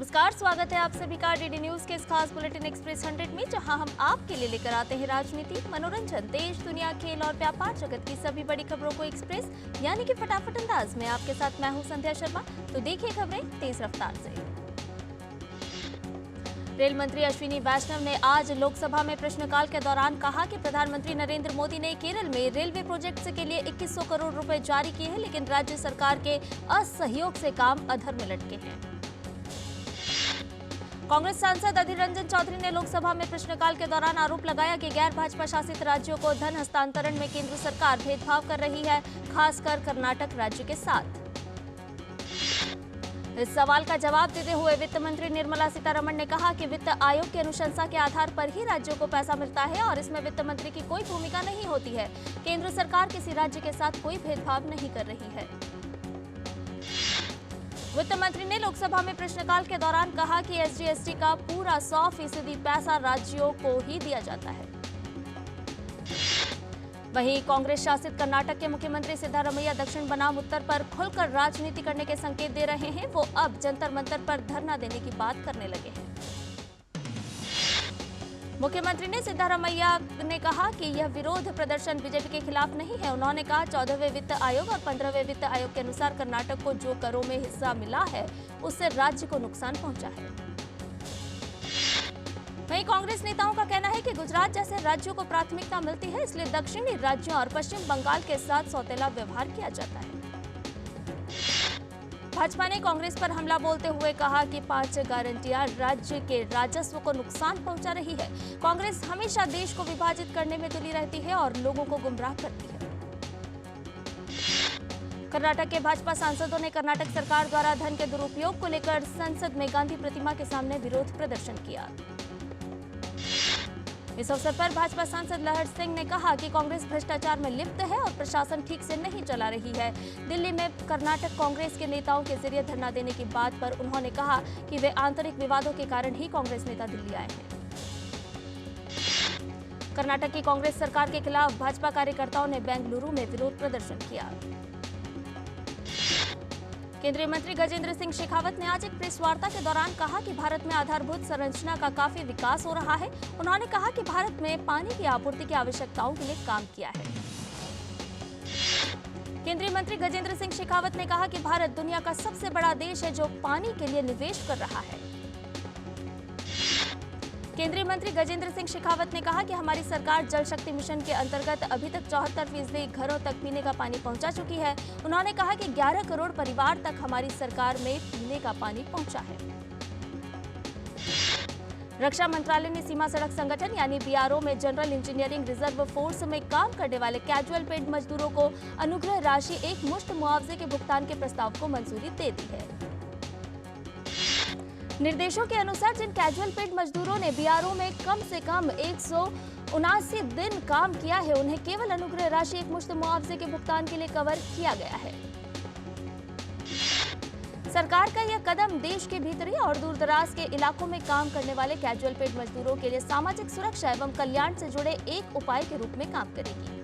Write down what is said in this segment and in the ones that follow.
नमस्कार, स्वागत है आप सभी का डीडी न्यूज के इस खास बुलेटिन एक्सप्रेस 100 में, जहां हम आपके लिए लेकर आते हैं राजनीति, मनोरंजन, देश दुनिया, खेल और व्यापार जगत की सभी बड़ी खबरों को एक्सप्रेस यानी कि फटाफट अंदाज में। आपके साथ मैं हूं संध्या शर्मा। तो देखिए खबरें तेज रफ्तार से। रेल मंत्री अश्विनी वैष्णव ने आज लोकसभा में प्रश्नकाल के दौरान कहा कि प्रधानमंत्री नरेंद्र मोदी ने केरल में रेलवे प्रोजेक्ट के लिए 2100 करोड़ रुपए जारी किए हैं, लेकिन राज्य सरकार के असहयोग से काम अधर में लटके हैं। कांग्रेस सांसद अधीर रंजन चौधरी ने लोकसभा में प्रश्नकाल के दौरान आरोप लगाया कि गैर भाजपा शासित राज्यों को धन हस्तांतरण में केंद्र सरकार भेदभाव कर रही है, खासकर कर्नाटक राज्य के साथ। इस सवाल का जवाब देते हुए वित्त मंत्री निर्मला सीतारमण ने कहा कि वित्त आयोग की अनुशंसा के आधार पर ही राज्यों को पैसा मिलता है और इसमें वित्त मंत्री की कोई भूमिका नहीं होती है। केंद्र सरकार किसी राज्य के साथ कोई भेदभाव नहीं कर रही है। वित्त मंत्री ने लोकसभा में प्रश्नकाल के दौरान कहा कि एसजीएसटी का पूरा 100% पैसा राज्यों को ही दिया जाता है। वहीं कांग्रेस शासित कर्नाटक के मुख्यमंत्री सिद्धारमैया दक्षिण बनाम उत्तर पर खुलकर राजनीति करने के संकेत दे रहे हैं। वो अब जंतर मंतर पर धरना देने की बात करने लगे हैं। मुख्यमंत्री ने सिद्धारमैया ने कहा कि यह विरोध प्रदर्शन बीजेपी के खिलाफ नहीं है। उन्होंने कहा 14वें वित्त आयोग और 15वें वित्त आयोग के अनुसार कर्नाटक को जो करों में हिस्सा मिला है उससे राज्य को नुकसान पहुंचा है। वहीं कांग्रेस नेताओं का कहना है कि गुजरात जैसे राज्यों को प्राथमिकता मिलती है, इसलिए दक्षिणी राज्यों और पश्चिम बंगाल के साथ सौतेला व्यवहार किया जाता है। भाजपा ने कांग्रेस पर हमला बोलते हुए कहा कि 5 गारंटियां राज्य के राजस्व को नुकसान पहुंचा रही है। कांग्रेस हमेशा देश को विभाजित करने में तुली रहती है और लोगों को गुमराह करती है। कर्नाटक के भाजपा सांसदों ने कर्नाटक सरकार द्वारा धन के दुरुपयोग को लेकर संसद में गांधी प्रतिमा के सामने विरोध प्रदर्शन किया। इस अवसर पर भाजपा सांसद लहर सिंह ने कहा कि कांग्रेस भ्रष्टाचार में लिप्त है और प्रशासन ठीक से नहीं चला रही है। दिल्ली में कर्नाटक कांग्रेस के नेताओं के जरिए धरना देने की बात पर उन्होंने कहा कि वे आंतरिक विवादों के कारण ही कांग्रेस नेता दिल्ली आए हैं। कर्नाटक की कांग्रेस सरकार के खिलाफ भाजपा कार्यकर्ताओं ने बेंगलुरु में विरोध प्रदर्शन किया। केंद्रीय मंत्री गजेंद्र सिंह शेखावत ने आज एक प्रेस वार्ता के दौरान कहा कि भारत में आधारभूत संरचना का काफी विकास हो रहा है। उन्होंने कहा कि भारत में पानी की आपूर्ति की आवश्यकताओं के लिए काम किया है। केंद्रीय मंत्री गजेंद्र सिंह शेखावत ने कहा कि भारत दुनिया का सबसे बड़ा देश है जो पानी के लिए निवेश कर रहा है। केंद्रीय मंत्री गजेंद्र सिंह शेखावत ने कहा कि हमारी सरकार जल शक्ति मिशन के अंतर्गत अभी तक 74% घरों तक पीने का पानी पहुंचा चुकी है। उन्होंने कहा कि 11 करोड़ परिवार तक हमारी सरकार में पीने का पानी पहुंचा है। रक्षा मंत्रालय ने सीमा सड़क संगठन यानी बीआरओ में जनरल इंजीनियरिंग रिजर्व फोर्स में काम करने वाले कैजुअल पेड मजदूरों को अनुग्रह राशि एक मुश्त मुआवजे के भुगतान के प्रस्ताव को मंजूरी दे दी है। निर्देशों के अनुसार जिन कैजुअल पेड मजदूरों ने बीआरओ में कम से कम 179 दिन काम किया है, उन्हें केवल अनुग्रह राशि एक मुश्त मुआवजे के भुगतान के लिए कवर किया गया है। सरकार का यह कदम देश के भीतरी और दूरदराज के इलाकों में काम करने वाले कैजुअल पेड मजदूरों के लिए सामाजिक सुरक्षा एवं कल्याण से जुड़े एक उपाय के रूप में काम करेगी।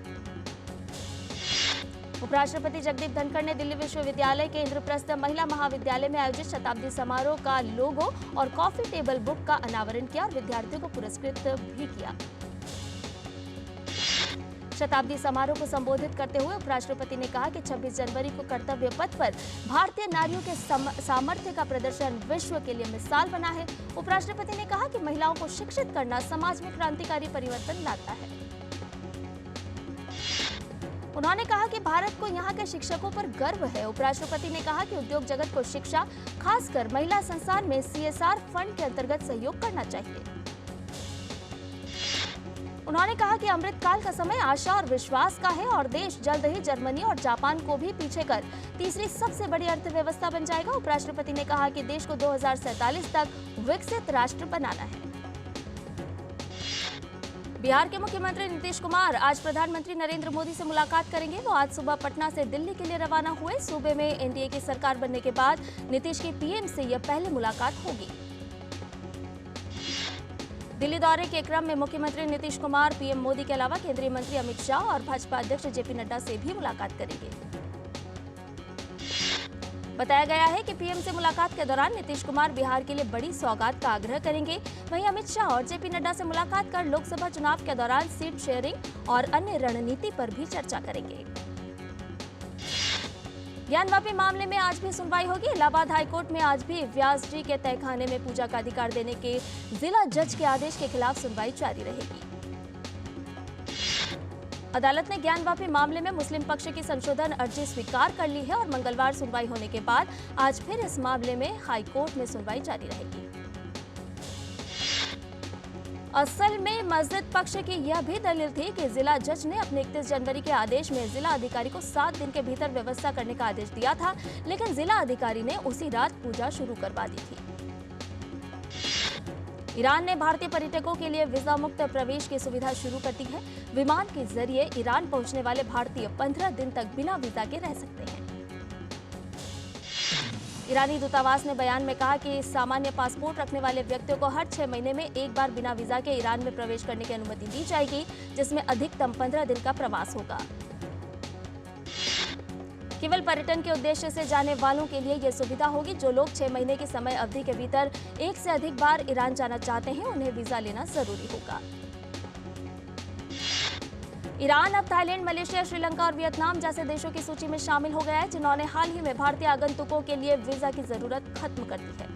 उपराष्ट्रपति जगदीप धनखड़ ने दिल्ली विश्वविद्यालय के इंद्रप्रस्थ महिला महाविद्यालय में आयोजित शताब्दी समारोह का लोगो और कॉफी टेबल बुक का अनावरण किया और विद्यार्थियों को पुरस्कृत भी किया। शताब्दी समारोह को संबोधित करते हुए उपराष्ट्रपति ने कहा कि 26 जनवरी को कर्तव्य पथ पर भारतीय नारियों के सामर्थ्य का प्रदर्शन विश्व के लिए मिसाल बना है। उपराष्ट्रपति ने कहा कि महिलाओं को शिक्षित करना समाज में क्रांतिकारी परिवर्तन लाता है। उन्होंने कहा कि भारत को यहाँ के शिक्षकों पर गर्व है। उपराष्ट्रपति ने कहा कि उद्योग जगत को शिक्षा, खासकर महिला संस्थान में सीएसआर फंड के अंतर्गत सहयोग करना चाहिए। उन्होंने कहा कि अमृतकाल का समय आशा और विश्वास का है और देश जल्द ही जर्मनी और जापान को भी पीछे कर तीसरी सबसे बड़ी अर्थव्यवस्था बन जाएगा। उपराष्ट्रपति ने कहा कि देश को 2047 तक विकसित राष्ट्र बनाना है। बिहार के मुख्यमंत्री नीतीश कुमार आज प्रधानमंत्री नरेंद्र मोदी से मुलाकात करेंगे। वो आज सुबह पटना से दिल्ली के लिए रवाना हुए। सूबे में एनडीए की सरकार बनने के बाद नीतीश की पीएम से यह पहली मुलाकात होगी। दिल्ली दौरे के क्रम में मुख्यमंत्री नीतीश कुमार पीएम मोदी के अलावा केंद्रीय मंत्री अमित शाह और भाजपा अध्यक्ष जेपी नड्डा से भी मुलाकात करेंगे। बताया गया है कि पीएम से मुलाकात के दौरान नीतीश कुमार बिहार के लिए बड़ी सौगात का आग्रह करेंगे। वहीं अमित शाह और जेपी नड्डा से मुलाकात कर लोकसभा चुनाव के दौरान सीट शेयरिंग और अन्य रणनीति पर भी चर्चा करेंगे। ज्ञानवापी मामले में आज भी सुनवाई होगी। इलाहाबाद हाईकोर्ट में आज भी व्यास जी के तहखाने में पूजा का अधिकार देने के जिला जज के आदेश के खिलाफ सुनवाई जारी रहेगी। अदालत ने ज्ञानवापी मामले में मुस्लिम पक्ष की संशोधन अर्जी स्वीकार कर ली है और मंगलवार सुनवाई होने के बाद आज फिर इस मामले में हाईकोर्ट में सुनवाई जारी रहेगी। असल में मस्जिद पक्ष की यह भी दलील थी कि जिला जज ने अपने 31 जनवरी के आदेश में जिला अधिकारी को 7 दिन के भीतर व्यवस्था करने का आदेश दिया था, लेकिन जिला अधिकारी ने उसी रात पूजा शुरू करवा दी थी। ईरान ने भारतीय पर्यटकों के लिए वीजा मुक्त प्रवेश की सुविधा शुरू कर दी है। विमान के जरिए ईरान पहुंचने वाले भारतीय 15 दिन तक बिना वीजा के रह सकते हैं। ईरानी दूतावास ने बयान में कहा कि सामान्य पासपोर्ट रखने वाले व्यक्तियों को हर 6 महीने में एक बार बिना वीजा के ईरान में प्रवेश करने की अनुमति दी जाएगी, जिसमें अधिकतम 15 दिन का प्रवास होगा। केवल पर्यटन के उद्देश्य से जाने वालों के लिए यह सुविधा होगी। जो लोग 6 महीने की समय अवधि के भीतर एक से अधिक बार ईरान जाना चाहते हैं, उन्हें वीजा लेना जरूरी होगा। ईरान अब थाईलैंड, मलेशिया, श्रीलंका और वियतनाम जैसे देशों की सूची में शामिल हो गया है, जिन्होंने हाल ही में भारतीय आगंतुकों के लिए वीजा की जरूरत खत्म कर दी है।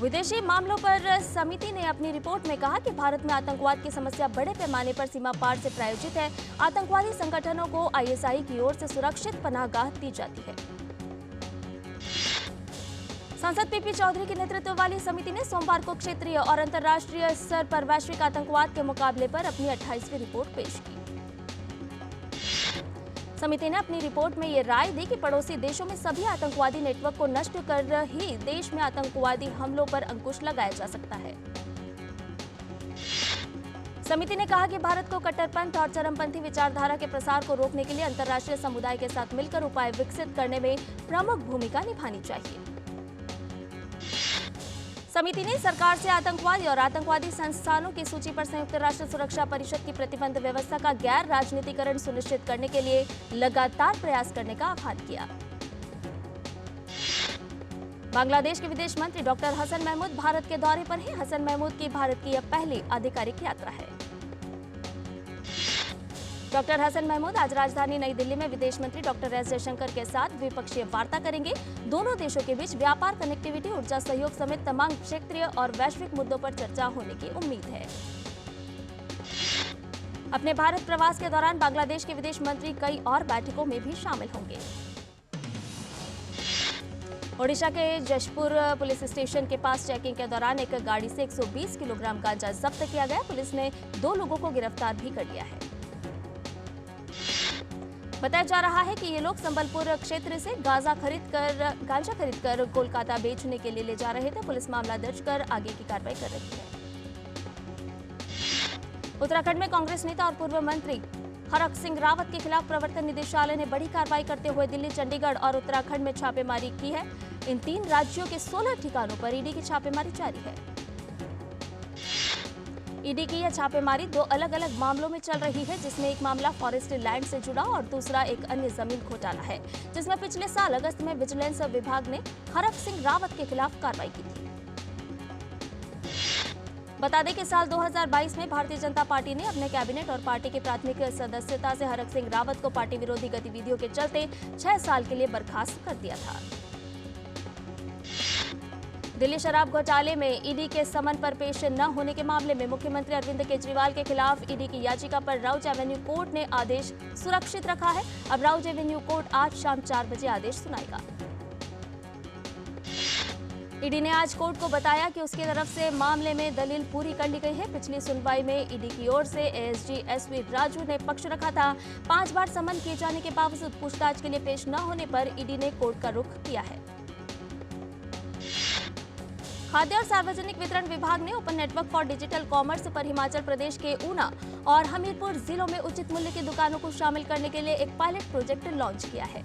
विदेशी मामलों पर समिति ने अपनी रिपोर्ट में कहा कि भारत में आतंकवाद की समस्या बड़े पैमाने पर सीमा पार से प्रायोजित है। आतंकवादी संगठनों को आईएसआई की ओर से सुरक्षित पनाहगाह दी जाती है। सांसद पीपी चौधरी के नेतृत्व वाली समिति ने सोमवार को क्षेत्रीय और अंतर्राष्ट्रीय स्तर पर वैश्विक आतंकवाद के मुकाबले पर अपनी 28वीं रिपोर्ट पेश की। समिति ने अपनी रिपोर्ट में ये राय दी कि पड़ोसी देशों में सभी आतंकवादी नेटवर्क को नष्ट कर ही देश में आतंकवादी हमलों पर अंकुश लगाया जा सकता है। समिति ने कहा कि भारत को कट्टरपंथ और चरमपंथी विचारधारा के प्रसार को रोकने के लिए अंतर्राष्ट्रीय समुदाय के साथ मिलकर उपाय विकसित करने में प्रमुख भूमिका निभानी चाहिए। समिति ने सरकार से आतंकवादी और आतंकवादी संस्थानों की सूची पर संयुक्त राष्ट्र सुरक्षा परिषद की प्रतिबंध व्यवस्था का गैर राजनीतिकरण सुनिश्चित करने के लिए लगातार प्रयास करने का आह्वान किया। बांग्लादेश के विदेश मंत्री डॉक्टर हसन महमूद भारत के दौरे पर हैं। हसन महमूद की भारत की यह पहली आधिकारिक यात्रा है। डॉक्टर हसन महमूद आज राजधानी नई दिल्ली में विदेश मंत्री डॉक्टर एस जयशंकर के साथ द्विपक्षीय वार्ता करेंगे। दोनों देशों के बीच व्यापार, कनेक्टिविटी, ऊर्जा सहयोग समेत तमाम क्षेत्रीय और वैश्विक मुद्दों पर चर्चा होने की उम्मीद है। अपने भारत प्रवास के दौरान बांग्लादेश के विदेश मंत्री कई और बैठकों में भी शामिल होंगे। ओडिशा के जशपुर पुलिस स्टेशन के पास चेकिंग के दौरान एक गाड़ी से 120 किलोग्राम गांजा जब्त किया गया। पुलिस ने 2 लोगों को गिरफ्तार भी कर लिया है। बताया जा रहा है कि ये लोग संबलपुर क्षेत्र से गांजा खरीदकर कोलकाता बेचने के लिए ले जा रहे थे। पुलिस मामला दर्ज कर आगे की कार्रवाई कर रही है। उत्तराखंड में कांग्रेस नेता और पूर्व मंत्री हरक सिंह रावत के खिलाफ प्रवर्तन निदेशालय ने बड़ी कार्रवाई करते हुए दिल्ली, चंडीगढ़ और उत्तराखंड में छापेमारी की है। इन 3 राज्यों के 16 ठिकानों पर ईडी की छापेमारी जारी है। ईडी की यह छापेमारी 2 अलग-अलग मामलों में चल रही है, जिसमें एक मामला फॉरेस्ट लैंड से जुड़ा और दूसरा एक अन्य जमीन घोटाला है, जिसमें पिछले साल अगस्त में विजिलेंस विभाग ने हरक सिंह रावत के खिलाफ कार्रवाई की थी। बता दें कि साल 2022 में भारतीय जनता पार्टी ने अपने कैबिनेट और पार्टी की प्राथमिक सदस्यता से हरक सिंह रावत को पार्टी विरोधी गतिविधियों के चलते 6 साल के लिए बर्खास्त कर दिया था। दिल्ली शराब घोटाले में ईडी के समन पर पेश न होने के मामले में मुख्यमंत्री अरविंद केजरीवाल के खिलाफ ईडी की याचिका पर राउज एवेन्यू कोर्ट ने आदेश सुरक्षित रखा है। अब राउज एवेन्यू कोर्ट आज शाम 4 बजे आदेश सुनाएगा। ईडी ने आज कोर्ट को बताया कि उसकी तरफ से मामले में दलील पूरी कर ली गई है। पिछली सुनवाई में ईडी की ओर से एएसजी एसवी राजू ने पक्ष रखा था। 5 बार समन किए जाने के बावजूद पूछताछ के लिए पेश न होने पर ईडी ने कोर्ट का रुख किया है। खाद्य और सार्वजनिक वितरण विभाग ने open network for digital commerce पर हिमाचल प्रदेश के ऊना और हमीरपुर जिलों में उचित मूल्य की दुकानों को शामिल करने के लिए एक पायलट प्रोजेक्ट लॉन्च किया है।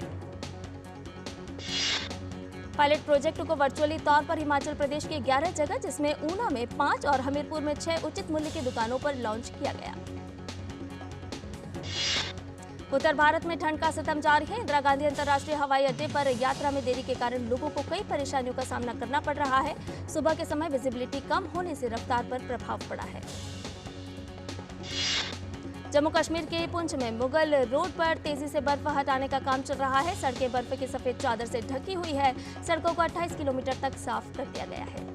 पायलट प्रोजेक्ट को वर्चुअली तौर पर हिमाचल प्रदेश की 11 जगह, जिसमें ऊना में 5 और हमीरपुर में 6 उचित मूल्य की दुकानों पर लॉन्च किया गया। उत्तर भारत में ठंड का सितम जारी है। इंदिरा गांधी अंतर्राष्ट्रीय हवाई अड्डे पर यात्रा में देरी के कारण लोगों को कई परेशानियों का सामना करना पड़ रहा है। सुबह के समय विजिबिलिटी कम होने से रफ्तार पर प्रभाव पड़ा है। जम्मू कश्मीर के पुंछ में मुगल रोड पर तेजी से बर्फ हटाने का काम चल रहा है। सड़कें बर्फ की सफेद चादर से ढकी हुई है। सड़कों को 28 किलोमीटर तक साफ कर दिया गया है।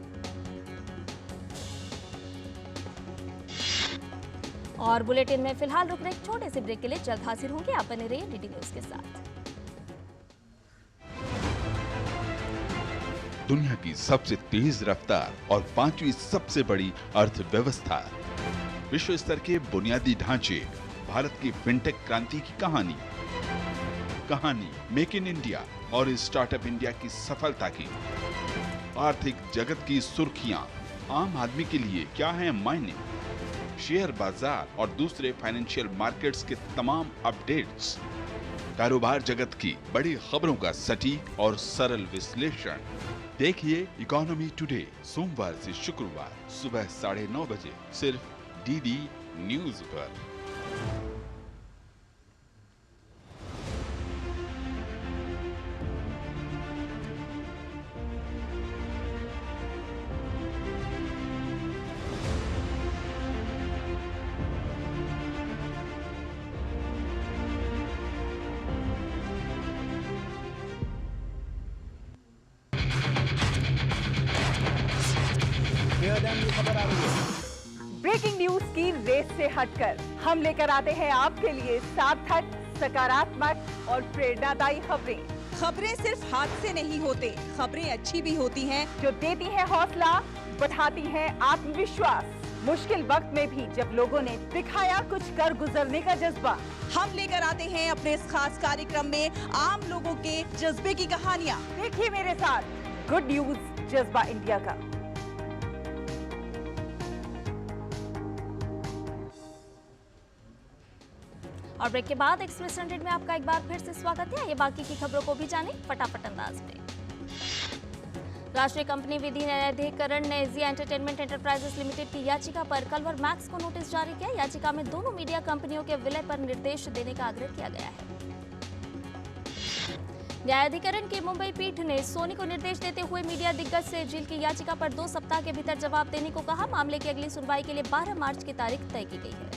और बुलेटिन में फिलहाल रुक रहे एक छोटे से ब्रेक के लिए जल्द हाजिर होंगे। आप बने रहिए डीडी न्यूज के साथ। दुनिया की सबसे तेज रफ्तार और 5वीं सबसे बड़ी अर्थव्यवस्था, विश्व स्तर के बुनियादी ढांचे, भारत की फिनटेक क्रांति की कहानी मेक इन इंडिया और स्टार्टअप इंडिया की सफलता की, आर्थिक जगत की सुर्खियां, आम आदमी के लिए क्या है मायने, शेयर बाजार और दूसरे फाइनेंशियल मार्केट्स के तमाम अपडेट्स, कारोबार जगत की बड़ी खबरों का सटीक और सरल विश्लेषण। देखिए इकोनॉमी टुडे सोमवार से शुक्रवार सुबह 9:30 बजे सिर्फ डीडी न्यूज पर। ब्रेकिंग न्यूज की रेस से हटकर हम लेकर आते हैं आपके लिए सार्थक, सकारात्मक और प्रेरणादायी खबरें सिर्फ हाथ से नहीं होते, खबरें अच्छी भी होती हैं जो देती हैं हौसला, बढ़ाती हैं आत्मविश्वास। मुश्किल वक्त में भी जब लोगों ने दिखाया कुछ कर गुजरने का जज्बा, हम लेकर आते हैं अपने इस खास कार्यक्रम में आम लोगों के जज्बे की कहानियाँ। देखिए मेरे साथ गुड न्यूज जज्बा इंडिया का। और ब्रेक के बाद एक्सप्रेस 100 में आपका एक बार फिर से स्वागत है। ये बाकी की खबरों को भी जानें फटाफट अंदाज में। राष्ट्रीय कंपनी विधि न्यायाधिकरण ने जी एंटरटेनमेंट एंटरप्राइजेस लिमिटेड की याचिका पर कलवर मैक्स को नोटिस जारी किया। याचिका में दोनों मीडिया कंपनियों के विलय पर निर्देश देने का आग्रह किया गया है। न्यायाधिकरण की मुंबई पीठ ने सोनी को निर्देश देते हुए मीडिया दिग्गज से जील की याचिका पर 2 सप्ताह के भीतर जवाब देने को कहा। मामले की अगली सुनवाई के लिए 12 मार्च की तारीख तय की गई है।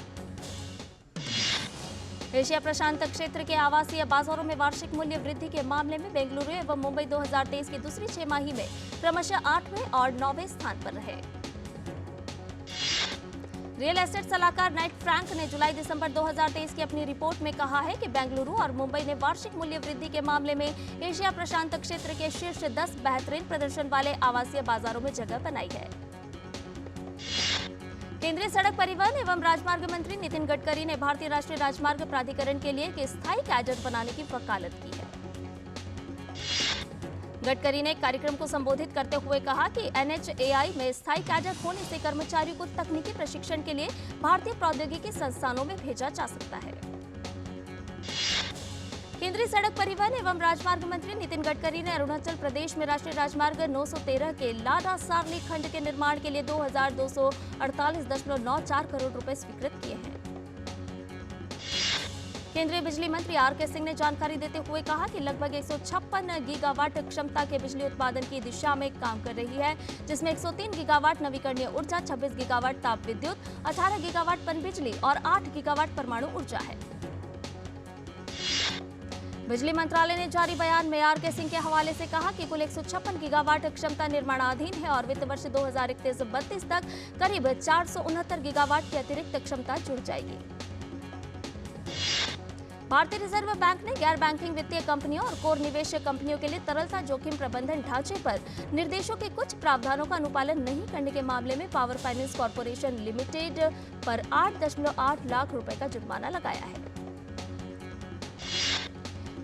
एशिया प्रशांत क्षेत्र के आवासीय बाजारों में वार्षिक मूल्य वृद्धि के मामले में बेंगलुरु एवं मुंबई 2023 की दूसरी छमाही में क्रमशः 8वें और 9वें स्थान पर रहे। रियल एस्टेट सलाहकार नाइट फ्रैंक ने जुलाई-दिसंबर 2023 की अपनी रिपोर्ट में कहा है कि बेंगलुरु और मुंबई ने वार्षिक मूल्य वृद्धि के मामले में एशिया प्रशांत क्षेत्र के शीर्ष 10 बेहतरीन प्रदर्शन वाले आवासीय बाजारों में जगह बनाई है। केंद्रीय सड़क परिवहन एवं राजमार्ग मंत्री नितिन गडकरी ने भारतीय राष्ट्रीय राजमार्ग प्राधिकरण के लिए एक स्थायी कैडर बनाने की वकालत की है। गडकरी ने कार्यक्रम को संबोधित करते हुए कहा कि NHAI में स्थायी कैडर होने से कर्मचारियों को तकनीकी प्रशिक्षण के लिए भारतीय प्रौद्योगिकी संस्थानों में भेजा जा सकता है। केंद्रीय सड़क परिवहन एवं राजमार्ग मंत्री नितिन गडकरी ने अरुणाचल प्रदेश में राष्ट्रीय राजमार्ग 913 के लाडा सारली खंड के निर्माण के लिए 2248.94 करोड़ रुपए स्वीकृत किए हैं। केंद्रीय बिजली मंत्री आर.के. सिंह ने जानकारी देते हुए कहा कि लगभग 156 गीगावाट क्षमता के बिजली उत्पादन की दिशा में काम कर रही है, जिसमें 103 गीगावाट नवीकरणीय ऊर्जा, 26 गीगावाट ताप विद्युत, 18 गीगावाट पनबिजली और 8 गीगावाट परमाणु ऊर्जा है। बिजली मंत्रालय ने जारी बयान में आर.के. सिंह के हवाले से कहा कि कुल 156 गीगावाट क्षमता निर्माणाधीन है और वित्त वर्ष 2031-32 तक करीब 469 गीगावाट की अतिरिक्त क्षमता जुड़ जाएगी। भारतीय रिजर्व बैंक ने गैर बैंकिंग वित्तीय कंपनियों और कोर निवेश कंपनियों के लिए तरलता जोखिम प्रबंधन ढांचे पर निर्देशों के कुछ प्रावधानों का अनुपालन नहीं करने के मामले में पावर फाइनेंस कॉर्पोरेशन लिमिटेड पर 8.8 लाख रुपए का जुर्माना लगाया है।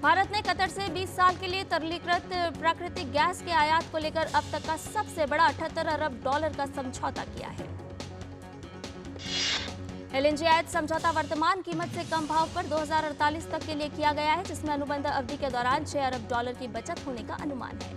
भारत ने कतर से 20 साल के लिए तरलीकृत प्राकृतिक गैस के आयात को लेकर अब तक का सबसे बड़ा $78 अरब का समझौता किया है। LNG आयात समझौता वर्तमान कीमत से कम भाव पर 2048 तक के लिए किया गया है, जिसमें अनुबंध अवधि के दौरान $6 अरब की बचत होने का अनुमान है।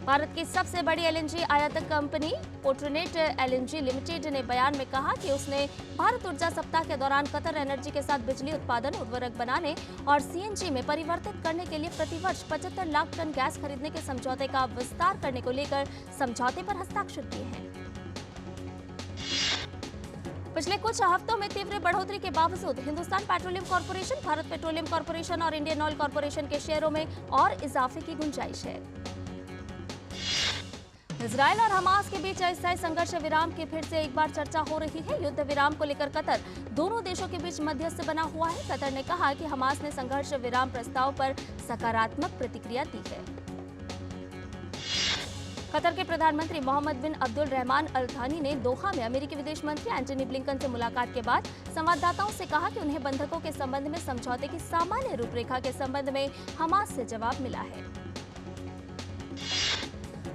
भारत की सबसे बड़ी एलएनजी आयातक कंपनी पेट्रोनेट एलएनजी लिमिटेड ने बयान में कहा कि उसने भारत ऊर्जा सप्ताह के दौरान कतर एनर्जी के साथ बिजली उत्पादन, उर्वरक बनाने और सीएनजी में परिवर्तित करने के लिए प्रतिवर्ष 75 लाख टन गैस खरीदने के समझौते का विस्तार करने को लेकर समझौते पर हस्ताक्षर किए हैं। पिछले कुछ हफ्तों में तीव्र बढ़ोतरी के बावजूद Hindustan petroleum corporation, Bharat petroleum corporation और इंडियन ऑयल कॉर्पोरेशन के शेयरों में और इजाफे की गुंजाइश है। इजरायल और हमास के बीच अस्थायी संघर्ष विराम की फिर से एक बार चर्चा हो रही है। युद्ध विराम को लेकर कतर दोनों देशों के बीच मध्यस्थ बना हुआ है। कतर ने कहा कि हमास ने संघर्ष विराम प्रस्ताव पर सकारात्मक प्रतिक्रिया दी है। कतर के प्रधानमंत्री मोहम्मद बिन अब्दुल रहमान अल थानी ने दोहा में अमेरिकी विदेश मंत्री एंटनी ब्लिंकन से मुलाकात के बाद संवाददाताओं से कहा कि उन्हें बंधकों के संबंध में समझौते की सामान्य रूपरेखा के संबंध में हमास से जवाब मिला है।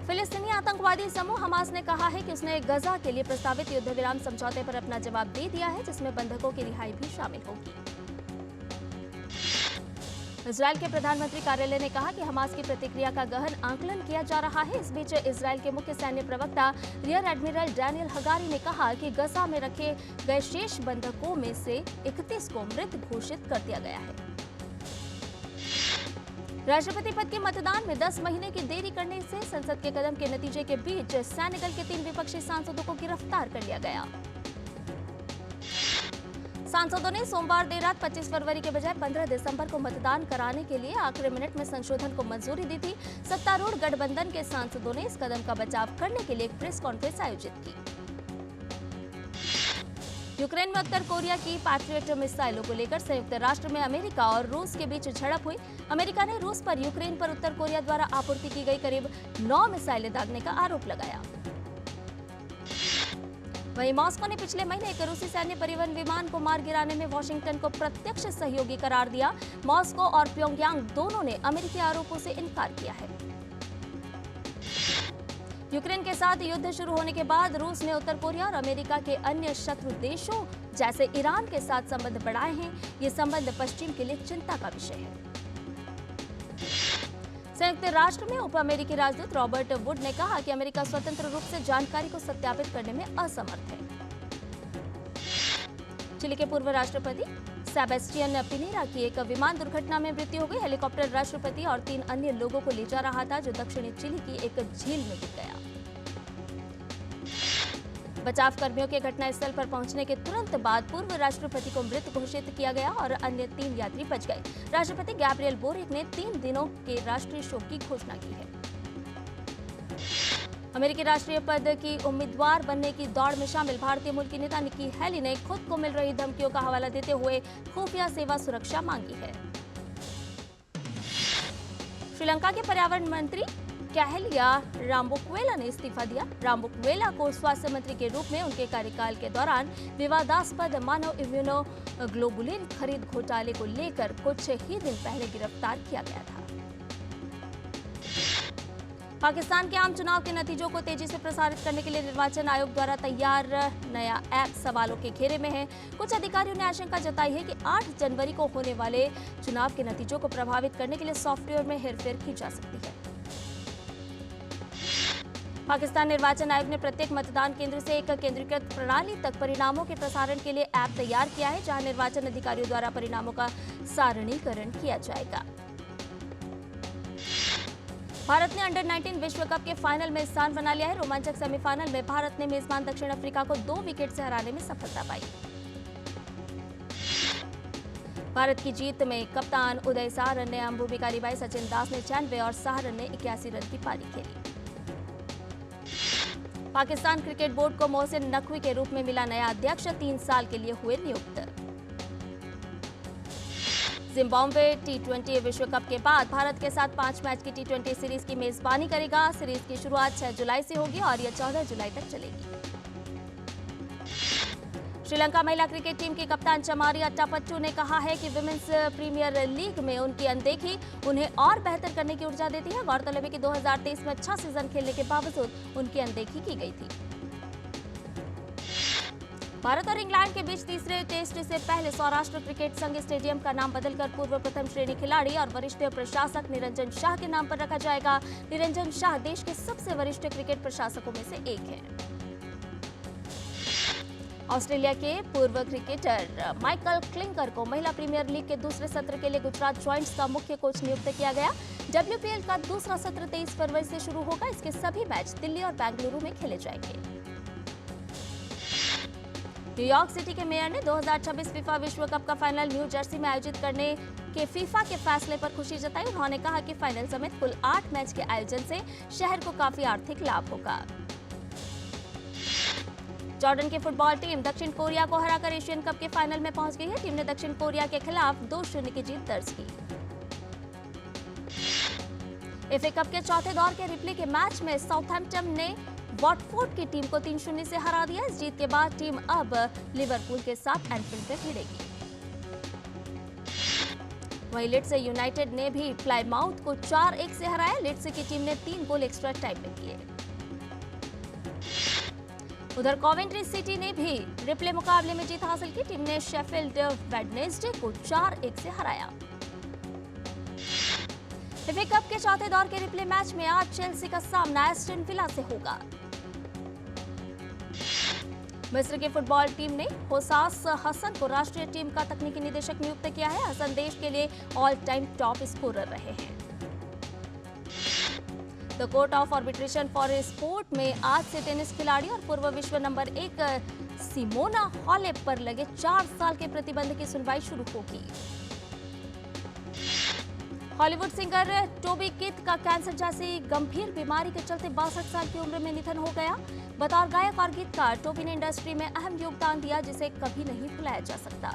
फिलिस्तीनी आतंकवादी समूह हमास ने कहा है कि उसने गजा के लिए प्रस्तावित युद्ध विराम समझौते पर अपना जवाब दे दिया है, जिसमें बंधकों की रिहाई भी शामिल होगी। इजरायल के प्रधानमंत्री कार्यालय ने कहा कि हमास की प्रतिक्रिया का गहन आकलन किया जा रहा है। इस बीच इजरायल के मुख्य सैन्य प्रवक्ता रियर एडमिरल डैनियल हगारी ने कहा कि गजा में रखे गए शेष बंधकों में से 31 को मृत घोषित कर दिया गया है। राष्ट्रपति पद के मतदान में 10 महीने की देरी करने से संसद के कदम के नतीजे के बीच सैन्य दल के 3 विपक्षी सांसदों को गिरफ्तार कर लिया गया। सांसदों ने सोमवार देर रात 25 फरवरी के बजाय 15 दिसंबर को मतदान कराने के लिए आखिरी मिनट में संशोधन को मंजूरी दी थी। सत्तारूढ़ गठबंधन के सांसदों ने इस कदम का बचाव करने के लिए एक प्रेस कॉन्फ्रेंस आयोजित की। यूक्रेन में उत्तर कोरिया की पैट्रियट मिसाइलों को लेकर संयुक्त राष्ट्र में अमेरिका और रूस के बीच झड़प हुई। अमेरिका ने रूस पर यूक्रेन पर उत्तर कोरिया द्वारा आपूर्ति की गई करीब 9 मिसाइलें दागने का आरोप लगाया। वहीं मॉस्को ने पिछले महीने एक रूसी सैन्य परिवहन विमान को मार गिराने में वॉशिंगटन को प्रत्यक्ष सहयोगी करार दिया। मॉस्को और प्योंगयांग दोनों ने अमेरिकी आरोपों से इनकार किया है। यूक्रेन के साथ युद्ध शुरू होने के बाद रूस ने उत्तर कोरिया और अमेरिका के अन्य शत्रु देशों जैसे ईरान के साथ संबंध बढ़ाए हैं। ये संबंध पश्चिम के लिए चिंता का विषय है। संयुक्त राष्ट्र में उप अमेरिकी राजदूत रॉबर्ट वुड ने कहा कि अमेरिका स्वतंत्र रूप से जानकारी को सत्यापित करने में असमर्थ है। चिली के पूर्व राष्ट्रपति सेबेस्टियन पिनेरा की एक विमान दुर्घटना में मृत्यु हो गई। हेलीकॉप्टर राष्ट्रपति और 3 अन्य लोगों को ले जा रहा था, जो दक्षिणी चिली की एक झील में गिर गया। बचाव कर्मियों के घटनास्थल पर पहुंचने के तुरंत बाद पूर्व राष्ट्रपति को मृत घोषित किया गया और अन्य 3 यात्री बच गए। राष्ट्रपति गैब्रियल बोरिक ने 3 दिनों के राष्ट्रीय शोक की घोषणा की है। अमेरिकी राष्ट्रीय पद की उम्मीदवार बनने की दौड़ में शामिल भारतीय मूल की नेता निक्की हेली ने खुद को मिल रही धमकियों का हवाला देते हुए खुफिया सेवा सुरक्षा मांगी है। श्रीलंका के पर्यावरण मंत्री कैहलिया रामबुक्वेला ने इस्तीफा दिया। रामबुक्वेला को स्वास्थ्य मंत्री के रूप में उनके कार्यकाल के दौरान विवादास्पद मानव इम्यूनोग्लोबुलिन खरीद घोटाले को लेकर कुछ ही दिन पहले गिरफ्तार किया गया था। पाकिस्तान के आम चुनाव के नतीजों को तेजी से प्रसारित करने के लिए निर्वाचन आयोग द्वारा तैयार नया ऐप सवालों के घेरे में है। कुछ अधिकारियों ने आशंका जताई है कि 8 जनवरी को होने वाले चुनाव के नतीजों को प्रभावित करने के लिए सॉफ्टवेयर में हेरफेर की जा सकती है। पाकिस्तान निर्वाचन आयोग ने प्रत्येक मतदान केंद्र से एक केंद्रीकृत प्रणाली तक परिणामों के प्रसारण के लिए ऐप तैयार किया है, जहां निर्वाचन अधिकारियों द्वारा परिणामों का सारणीकरण किया जाएगा। भारत ने अंडर 19 विश्व कप के फाइनल में स्थान बना लिया है। रोमांचक सेमीफाइनल में भारत ने मेजबान दक्षिण अफ्रीका को 2 विकेट से हराने में सफलता पाई। भारत की जीत में कप्तान उदय साहरन ने भूमिका निभाई। सचिन दास ने 96 और साहरन ने 81 रन की पारी खेली। पाकिस्तान क्रिकेट बोर्ड को मोहसिन नकवी के रूप में मिला नया अध्यक्ष, 3 साल के लिए हुए नियुक्त। जिम्बाब्वे T20 विश्व कप के बाद भारत के साथ 5 मैच की T20 सीरीज की मेजबानी करेगा। सीरीज की शुरुआत 6 जुलाई से होगी और यह 14 जुलाई तक चलेगी। श्रीलंका महिला क्रिकेट टीम की कप्तान चमारी अट्टापट्टू ने कहा है कि विमेंस प्रीमियर लीग में उनकी अनदेखी उन्हें और बेहतर करने की ऊर्जा देती है। गौरतलब है कि 2023 में अच्छा सीजन खेलने के बावजूद उनकी अनदेखी की गई थी। भारत और इंग्लैंड के बीच तीसरे टेस्ट से पहले सौराष्ट्र क्रिकेट संघ स्टेडियम का नाम बदलकर पूर्व प्रथम श्रेणी खिलाड़ी और वरिष्ठ प्रशासक निरंजन शाह के नाम पर रखा जाएगा। निरंजन शाह देश के सबसे वरिष्ठ क्रिकेट प्रशासकों में से एक हैं। ऑस्ट्रेलिया के पूर्व क्रिकेटर माइकल क्लिंकर को महिला प्रीमियर लीग के दूसरे सत्र के लिए गुजरात जॉइंट्स का मुख्य कोच नियुक्त किया गया। WPL का दूसरा सत्र 23 फरवरी से शुरू होगा। इसके सभी मैच दिल्ली और बेंगलुरु में खेले जाएंगे। न्यूयॉर्क सिटी के मेयर ने 2026 फीफा विश्व कप का फाइनल न्यू जर्सी में आयोजित करने के फीफा के फैसले पर खुशी जताई। उन्होंने कहा कि फाइनल समेत कुल 8 मैच के आयोजन से शहर को काफी आर्थिक लाभ होगा। जॉर्डन की फुटबॉल टीम दक्षिण कोरिया को हराकर एशियन कप के फाइनल में पहुंच गई है। टीम ने दक्षिण कोरिया के खिलाफ 2-0 की जीत दर्ज की। FA कप के चौथे दौर के रिप्ले के मैच में साउथहैम्पटन ने वॉटफोर्ड की टीम को 3-0 से हरा दिया। इस जीत के बाद टीम अब लिवरपूल के साथ एंफील्ड पे भिड़ेगी। वहीं लीड्स यूनाइटेड ने भी प्लाईमाउथ को 4-1 से हराया। लीड्स की टीम ने 3 गोल एक्स्ट्रा टाइम में किए। उधर कॉवेंट्री सिटी ने भी रिप्ले मुकाबले में जीत हासिल की। टीम ने शेफील्ड वेडनेसडे को 4-1 से हराया। FA कप के चौथे दौर के रिप्ले मैच में आज चेल्सी का सामना एस्टन विला से होगा। मिस्र की फुटबॉल टीम ने होसास हसन को राष्ट्रीय टीम का तकनीकी निदेशक नियुक्त किया है। हसन देश के लिए ऑल टाइम टॉप स्कोरर रहे हैं। The court of arbitration for sport में आज से टेनिस खिलाड़ी और पूर्व विश्व नंबर 1 सिमोना हालेप पर लगे 4 साल के प्रतिबंध की सुनवाई शुरू होगी। हॉलीवुड सिंगर टोबी किथ का कैंसर जैसी गंभीर बीमारी के चलते 62 साल की उम्र में निधन हो गया। बतौर गायक और गीतकार टोबी ने इंडस्ट्री में अहम योगदान दिया जिसे कभी नहीं भुलाया जा सकता।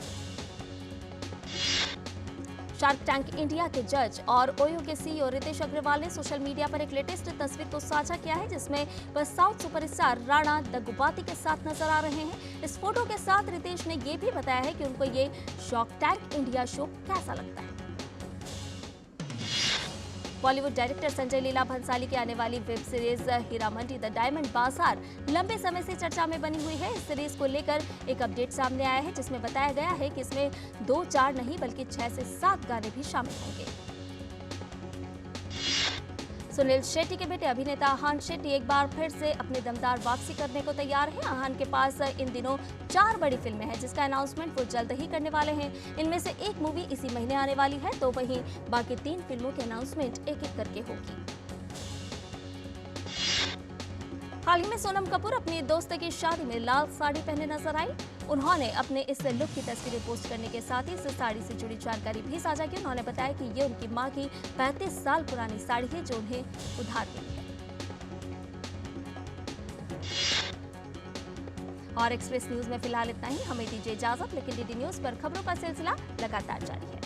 शार्क टैंक इंडिया के जज और ओयो के CEO रितेश अग्रवाल ने सोशल मीडिया पर एक लेटेस्ट तस्वीर को साझा किया है जिसमें वह साउथ सुपरस्टार राणा दग्गुबाती के साथ नजर आ रहे हैं। इस फोटो के साथ रितेश ने ये भी बताया है कि उनको ये शार्क टैंक इंडिया शो कैसा लगता है। बॉलीवुड डायरेक्टर संजय लीला भंसाली की आने वाली web series Heeramandi the diamond बाजार लंबे समय से चर्चा में बनी हुई है। इस सीरीज को लेकर एक अपडेट सामने आया है जिसमें बताया गया है कि इसमें 2-4 नहीं बल्कि 6 से 7 गाने भी शामिल होंगे। सुनील शेट्टी के बेटे अभिनेता आहान शेट्टी एक बार फिर से अपनी दमदार वापसी करने को तैयार है। आहान के पास इन दिनों 4 बड़ी फिल्में हैं जिसका अनाउंसमेंट वो जल्द ही करने वाले हैं। इनमें से एक मूवी इसी महीने आने वाली है तो वहीं बाकी 3 फिल्मों के अनाउंसमेंट एक-एक करके होगी। हाल ही में सोनम कपूर अपनी दोस्त की शादी में लाल साड़ी पहने नजर आई। उन्होंने अपने इस लुक की तस्वीरें पोस्ट करने के साथ ही इस साड़ी से जुड़ी जानकारी भी साझा की। उन्होंने बताया कि ये उनकी मां की 35 साल पुरानी साड़ी है जो उन्हें उधार मिली है। और एक्सप्रेस न्यूज में फिलहाल इतना ही। हमें दीजिए इजाजत, लेकिन DD न्यूज पर खबरों का सिलसिला लगातार जारी है।